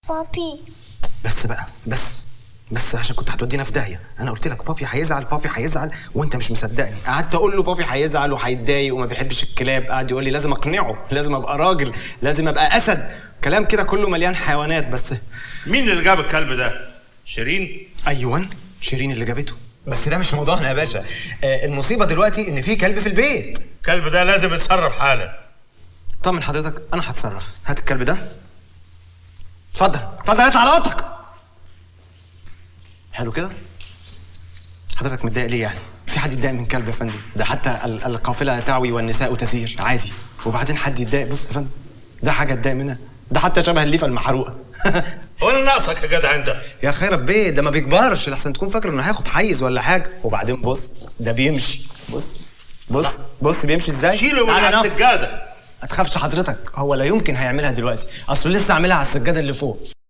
بابي. بس بقى بس عشان كنت هتودينا في داهيه. انا قلت لك بابي هيزعل وانت مش مصدقني. قعدت اقول له بابي هيزعل وهيتضايق وما بيحبش الكلاب. قعد يقول لي لازم اقنعه، لازم ابقى راجل، لازم ابقى اسد، كلام كده كله مليان حيوانات. بس مين اللي جاب الكلب ده؟ شيرين؟ ايوه شيرين اللي جابته. بس ده مش موضوعنا يا باشا. المصيبه دلوقتي ان في كلب في البيت. الكلب ده لازم يتصرف حالا. طمن حضرتك انا هتصرف. هات الكلب ده. اتفضل اطلع على اوضتك. حلو كده. حضرتك متضايق ليه يعني؟ في حد يتضايق من كلب يا فندم؟ ده حتى القافله تعوي والنساء تسير عادي. وبعدين حد يتضايق؟ بص يا فندم، ده حاجه اتضايق منها؟ ده حتى شبه الليفه المحروقه. هو انا ناقصك يا جدع انت؟ يا خير بيه، ده ما بيكبرش لحسن تكون فاكر انه هياخد حيز ولا حاجه. وبعدين بص ده بيمشي. بص بيمشي ازاي. شيله من على السجاده. ما تخافش حضرتك، هو لا يمكن هيعملها دلوقتي، اصله لسه عاملها على السجاده اللي فوق.